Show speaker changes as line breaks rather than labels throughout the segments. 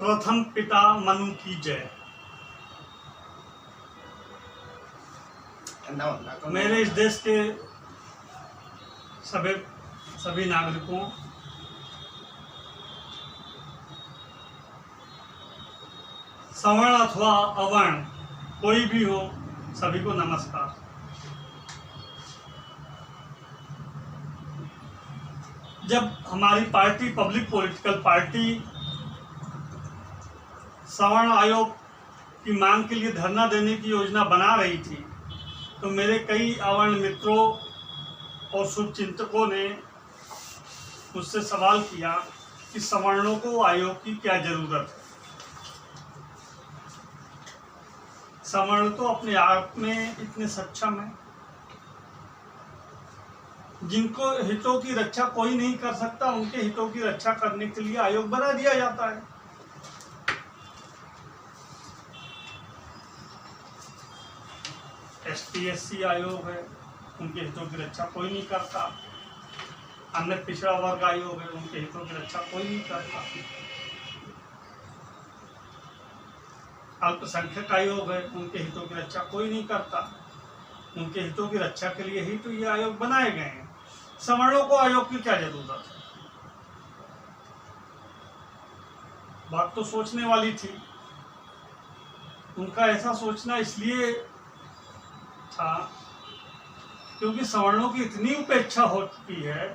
प्रथम पिता मनु की जय। मेरे इस देश के सभी नागरिकों, सवर्ण अथवा अवर्ण कोई भी हो, सभी को नमस्कार। जब हमारी पार्टी पब्लिक पॉलिटिकल पार्टी सवर्ण आयोग की मांग के लिए धरना देने की योजना बना रही थी, तो मेरे कई अवर्ण मित्रों और शुभचिंतकों ने मुझसे सवाल किया कि सवर्णों को आयोग की क्या जरूरत है। सवर्ण तो अपने आप में इतने सक्षम हैं, जिनको हितों की रक्षा कोई नहीं कर सकता, उनके हितों की रक्षा करने के लिए आयोग बना दिया जाता है। ST/SC आयोग है, उनके हितों की रक्षा कोई नहीं करता। अन्य पिछड़ा वर्ग आयोग है, उनके हितों की रक्षा कोई नहीं करता। अल्पसंख्यक आयोग है, उनके हितों की रक्षा कोई नहीं करता। उनके हितों की रक्षा के लिए ही तो ये आयोग बनाए गए हैं। सवर्णों को आयोग की क्या जरूरत है? बात तो सोचने वाली थी। उनका ऐसा सोचना इसलिए था क्योंकि सवर्णों की इतनी उपेक्षा हो चुकी है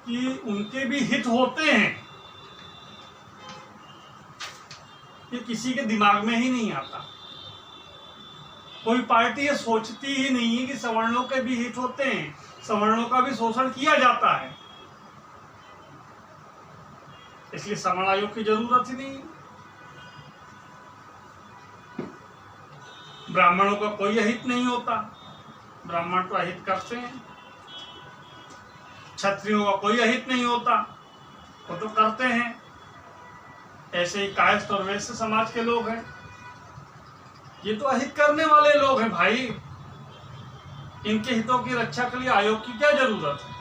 कि उनके भी हित होते हैं, ये किसी के दिमाग में ही नहीं आता। कोई पार्टी ये सोचती ही नहीं है कि सवर्णों के भी हित होते हैं, सवर्णों का भी शोषण किया जाता है। इसलिए सवर्ण आयोग की जरूरत ही नहीं। ब्राह्मणों का कोई अहित नहीं होता, ब्राह्मण तो अहित करते हैं। क्षत्रियों का कोई अहित नहीं होता, वो तो करते हैं। ऐसे ही कायस्थ और वैश्य समाज के लोग हैं, ये तो अहित करने वाले लोग हैं भाई। इनके हितों की रक्षा के लिए आयोग की क्या जरूरत है?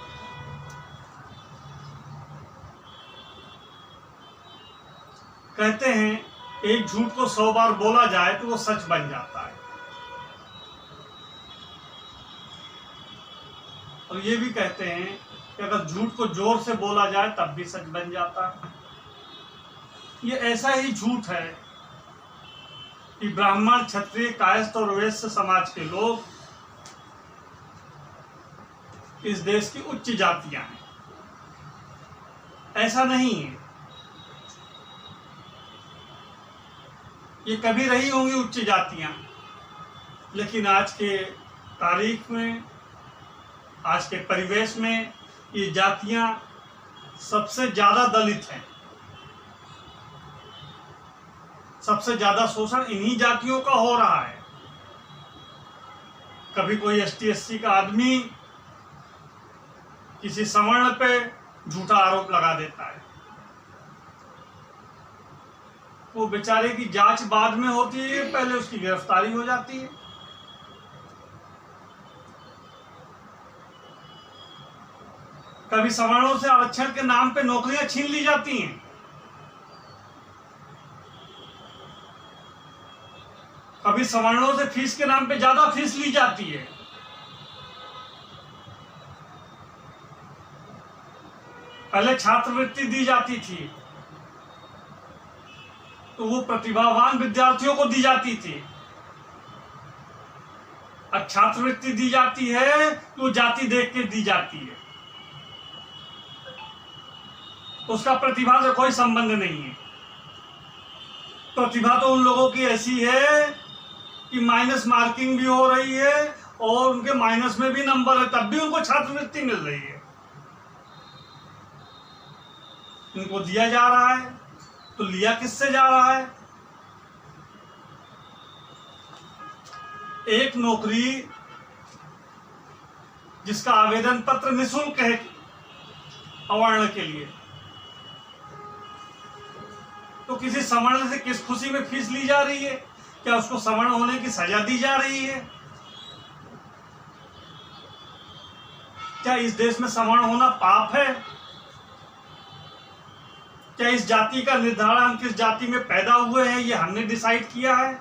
कहते हैं एक झूठ को 100 बार बोला जाए तो वो सच बन जाता है, और ये भी कहते हैं कि अगर झूठ को जोर से बोला जाए तब भी सच बन जाता है। ये ऐसा ही झूठ है कि ब्राह्मण, क्षत्रिय, कायस्थ और वैश्य समाज के लोग इस देश की उच्च जातियां हैं। ऐसा नहीं है, ये कभी रही होंगी उच्च जातियां, लेकिन आज के तारीख में, आज के परिवेश में ये जातियां सबसे ज्यादा दलित हैं। सबसे ज्यादा शोषण इन्हीं जातियों का हो रहा है। कभी कोई ST/SC का आदमी किसी सवर्ण पे झूठा आरोप लगा देता है, वो बेचारे की जांच बाद में होती है, पहले उसकी गिरफ्तारी हो जाती है। कभी सवर्णों से आरक्षण के नाम पे नौकरियां छीन ली जाती हैं। कभी सवर्णों से फीस के नाम पे ज्यादा फीस ली जाती है। पहले छात्रवृत्ति दी जाती थी तो वो प्रतिभावान विद्यार्थियों को दी जाती थी। अब छात्रवृत्ति दी जाती है तो वो जाति देख के दी जाती है, उसका प्रतिभा से कोई संबंध नहीं है। प्रतिभा तो उन लोगों की ऐसी है कि माइनस मार्किंग भी हो रही है और उनके माइनस में भी नंबर है, तब भी उनको छात्रवृत्ति मिल रही है। उनको दिया जा रहा है तो लिया किससे जा रहा है? एक नौकरी जिसका आवेदन पत्र निःशुल्क है अवर्ण के लिए, तो किसी सवर्ण से किस खुशी में फीस ली जा रही है? क्या उसको सवर्ण होने की सजा दी जा रही है? क्या इस देश में सवर्ण होना पाप है? क्या इस जाति का निर्धारण हम किस जाति में पैदा हुए हैं ये हमने डिसाइड किया है?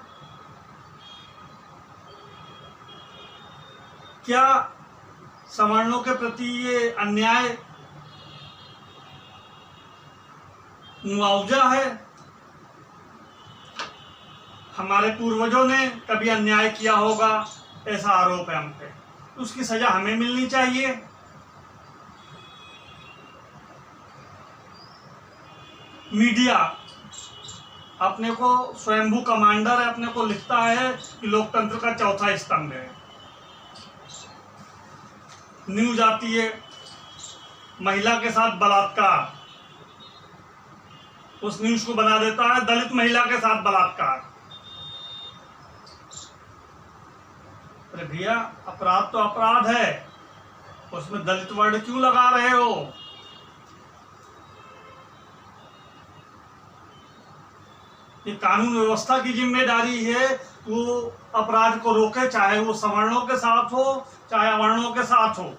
क्या सवर्णों के प्रति ये अन्याय मुआवजा है? हमारे पूर्वजों ने कभी अन्याय किया होगा ऐसा आरोप है हम पे, उसकी सजा हमें मिलनी चाहिए। मीडिया अपने को स्वयंभू कमांडर है, अपने को लिखता है कि लोकतंत्र का चौथा स्तंभ है। न्यूज आती है महिला के साथ बलात्कार, उस न्यूज को बना देता है दलित महिला के साथ बलात्कार। अरे भैया, अपराध तो अपराध है, उसमें दलित वर्ड क्यों लगा रहे हो? ये कानून व्यवस्था की जिम्मेदारी है वो अपराध को रोके, चाहे वो सवर्णों के साथ हो चाहे अवर्णों के साथ हो।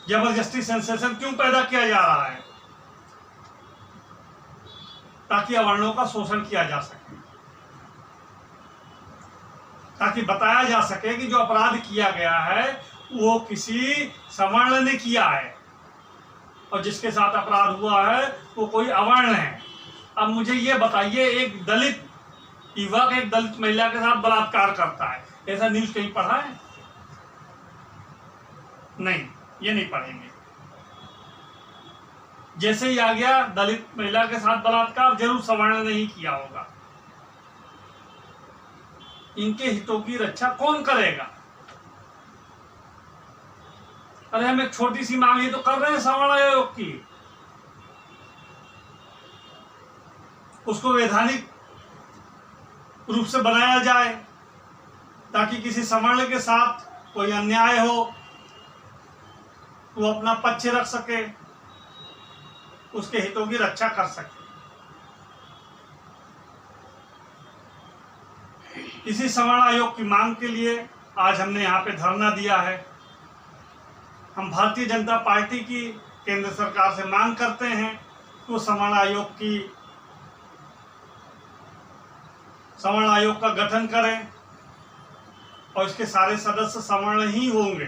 जबरदस्ती सेंसेशन क्यों पैदा किया जा रहा है? ताकि अवर्णों का शोषण किया जा सके, ताकि बताया जा सके कि जो अपराध किया गया है वो किसी सवर्ण ने किया है और जिसके साथ अपराध हुआ है वो कोई अवर्ण है। अब मुझे ये बताइए, एक दलित युवक एक दलित महिला के साथ बलात्कार करता है, ऐसा न्यूज कहीं पढ़ा है? नहीं, ये नहीं पढ़ेंगे। जैसे ही आ गया दलित महिला के साथ बलात्कार, जरूर सवर्ण ने ही किया होगा। इनके हितों की रक्षा कौन करेगा? अरे हम एक छोटी सी मांग ही तो कर रहे हैं सवर्ण आयोग की, उसको वैधानिक रूप से बनाया जाए ताकि किसी सवर्ण के साथ कोई अन्याय हो वो अपना पक्ष रख सके, उसके हितों की रक्षा कर सके। इसी सवर्ण आयोग की मांग के लिए आज हमने यहाँ पे धरना दिया है। हम भारतीय जनता पार्टी की केंद्र सरकार से मांग करते हैं कि वो सवर्ण आयोग का गठन करें और इसके सारे सदस्य सवर्ण ही होंगे।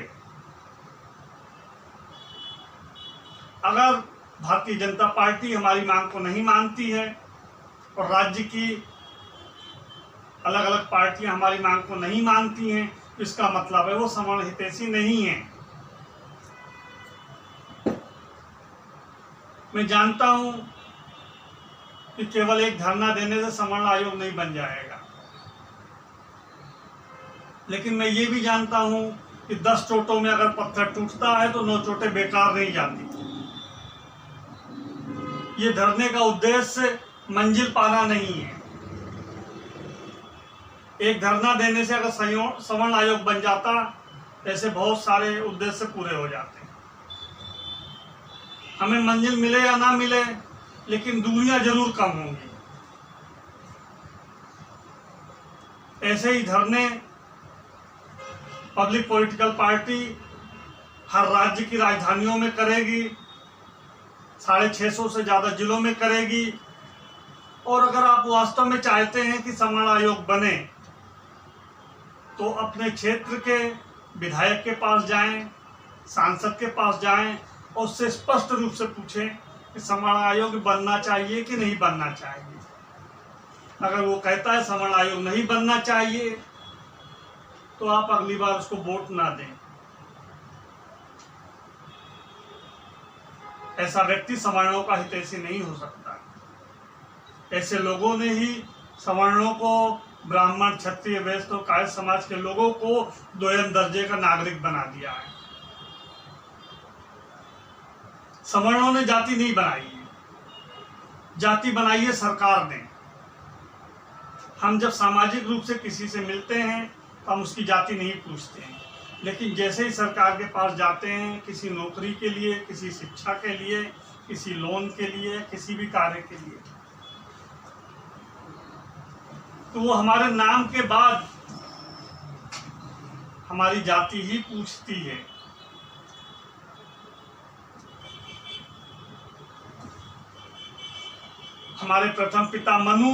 अगर भारतीय जनता पार्टी हमारी मांग को नहीं मानती है और राज्य की अलग अलग पार्टियां हमारी मांग को नहीं मानती हैं, इसका मतलब है वो सवर्ण हितैषी नहीं है। मैं जानता हूं कि केवल एक धरना देने से सवर्ण आयोग नहीं बन जाएगा, लेकिन मैं ये भी जानता हूं कि 10 चोटों में अगर पत्थर टूटता है तो 9 चोटें बेकार नहीं जाती। ये धरने का उद्देश्य मंजिल पाना नहीं है। एक धरना देने से अगर सवर्ण आयोग बन जाता, ऐसे बहुत सारे उद्देश्य पूरे हो जाते। हमें मंजिल मिले या ना मिले, लेकिन दूरियां जरूर कम होंगी। ऐसे ही धरने पब्लिक पॉलिटिकल पार्टी हर राज्य की राजधानियों में करेगी, 650 से ज्यादा जिलों में करेगी। और अगर आप वास्तव में चाहते हैं कि सवर्ण आयोग बने तो अपने क्षेत्र के विधायक के पास जाएं, सांसद के पास जाएं और उससे स्पष्ट रूप से पूछें कि सवर्ण आयोग बनना चाहिए कि नहीं बनना चाहिए। अगर वो कहता है सवर्ण आयोग नहीं बनना चाहिए तो आप अगली बार उसको वोट ना दें। ऐसा व्यक्ति सवर्णों का हितैषी नहीं हो सकता। ऐसे लोगों ने ही सवर्णों को, ब्राह्मण, क्षत्रिय, वैश्य और कायस्थ समाज के लोगों को 2ym दर्जे का नागरिक बना दिया है। सवर्णों ने जाति नहीं बनाई है, जाति बनाई है सरकार ने। हम जब सामाजिक रूप से किसी से मिलते हैं तो हम उसकी जाति नहीं पूछते हैं, लेकिन जैसे ही सरकार के पास जाते हैं किसी नौकरी के लिए, किसी शिक्षा के लिए, किसी लोन के लिए, किसी भी कार्य के लिए, तो वो हमारे नाम के बाद हमारी जाति ही पूछती है। हमारे प्रथम पिता मनु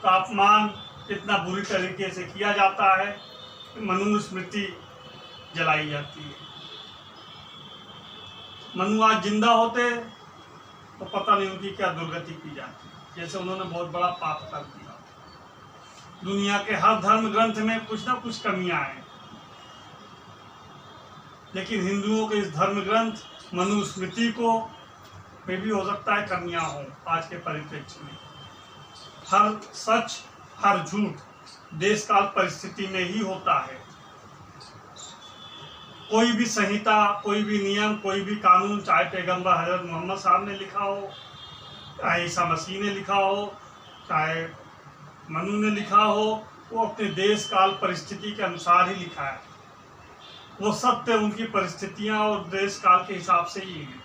का अपमान कितना बुरी तरीके से किया जाता है, मनु स्मृति जलाई जाती है। मनु आज जिंदा होते तो पता नहीं उनकी क्या दुर्गति की जाती, जैसे उन्होंने बहुत बड़ा पाप कर दिया। दुनिया के हर धर्म ग्रंथ में कुछ ना कुछ कमियां हैं, लेकिन हिंदुओं के इस धर्म ग्रंथ मनुस्मृति को में भी हो सकता है कमियां हो। आज के परिप्रेक्ष्य में हर सच हर झूठ देश काल परिस्थिति में ही होता है। कोई भी संहिता, कोई भी नियम, कोई भी कानून, चाहे पैगंबर हजरत मोहम्मद साहब ने लिखा हो, चाहे ईसा मसीह ने लिखा हो, चाहे मनु ने लिखा हो, वो अपने देश काल परिस्थिति के अनुसार ही लिखा है। वो सत्य उनकी परिस्थितियां और देश काल के हिसाब से ही है।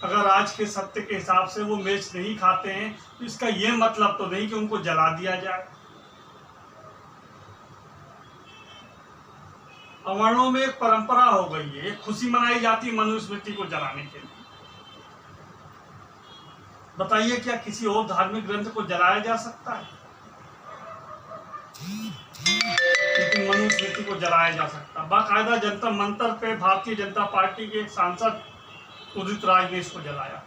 अगर आज के सत्य के हिसाब से वो मेच नहीं खाते हैं तो इसका ये मतलब तो नहीं कि उनको जला दिया जाए। अवर्णों में एक परंपरा हो गई है, एक खुशी मनाई जाती है मनुस्मृति को जलाने के लिए। बताइए क्या किसी और धार्मिक ग्रंथ को जलाया जा सकता है? लेकिन मनुस्मृति को जलाया जा सकता। बाकायदा जंतर मंतर पे भारतीय जनता पार्टी के एक सांसद उदित राज ने इसको जलाया,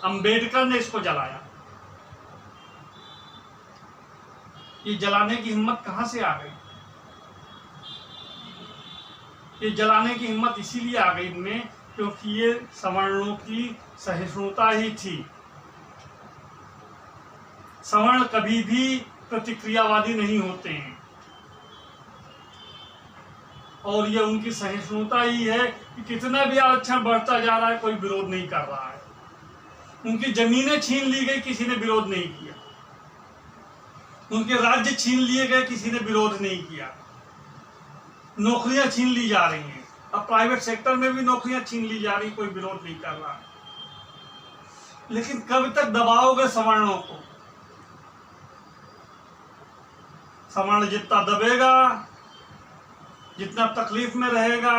अंबेडकर ने इसको जलाया। ये जलाने की हिम्मत कहां से आ गई? ये जलाने की हिम्मत इसीलिए आ गई इनमें क्योंकि ये सवर्णों की सहिष्णुता ही थी। सवर्ण कभी भी प्रतिक्रियावादी नहीं होते हैं और ये उनकी सहिष्णुता ही है कि कितना भी आरक्षण बढ़ता जा रहा है, कोई विरोध नहीं कर रहा है। उनकी जमीनें छीन ली गई, किसी ने विरोध नहीं किया। उनके राज्य छीन लिए गए, किसी ने विरोध नहीं किया। नौकरियां छीन ली जा रही हैं, अब प्राइवेट सेक्टर में भी नौकरियां छीन ली जा रही, कोई विरोध नहीं कर रहा है। लेकिन कब तक दबाओगे सवर्णों को? सवर्ण जितना दबेगा, जितना तकलीफ में रहेगा,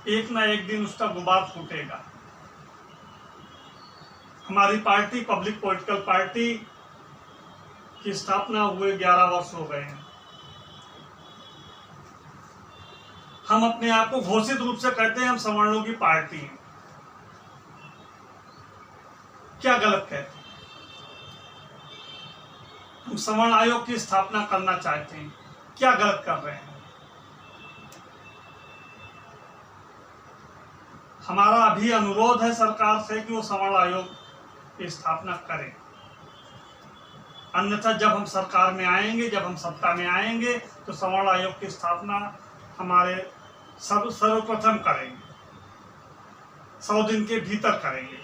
एक ना एक दिन उसका गुबार फूटेगा। हमारी पार्टी पब्लिक पॉलिटिकल पार्टी की स्थापना हुए 11 वर्ष हो गए हैं। हम अपने आप को घोषित रूप से कहते हैं हम सवर्णों की पार्टी हैं। क्या गलत कहते हैं? हम सवर्ण आयोग की स्थापना करना चाहते हैं, क्या गलत कर रहे हैं? हमारा अभी अनुरोध है सरकार से कि वो सवर्ण आयोग की स्थापना करें। अन्यथा जब हम सरकार में आएंगे, जब हम सत्ता में आएंगे तो सवर्ण आयोग की स्थापना हमारे सर्वप्रथम करेंगे, 100 दिन के भीतर करेंगे।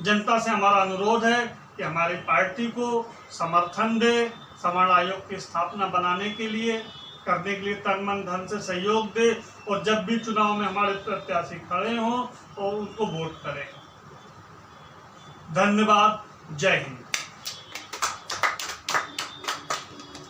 जनता से हमारा अनुरोध है कि हमारी पार्टी को समर्थन दे, सवर्ण आयोग की स्थापना बनाने के लिए, करने के लिए तन मन धन से सहयोग दे और जब भी चुनाव में हमारे प्रत्याशी खड़े हों तो उनको वोट करें। धन्यवाद। जय हिंद।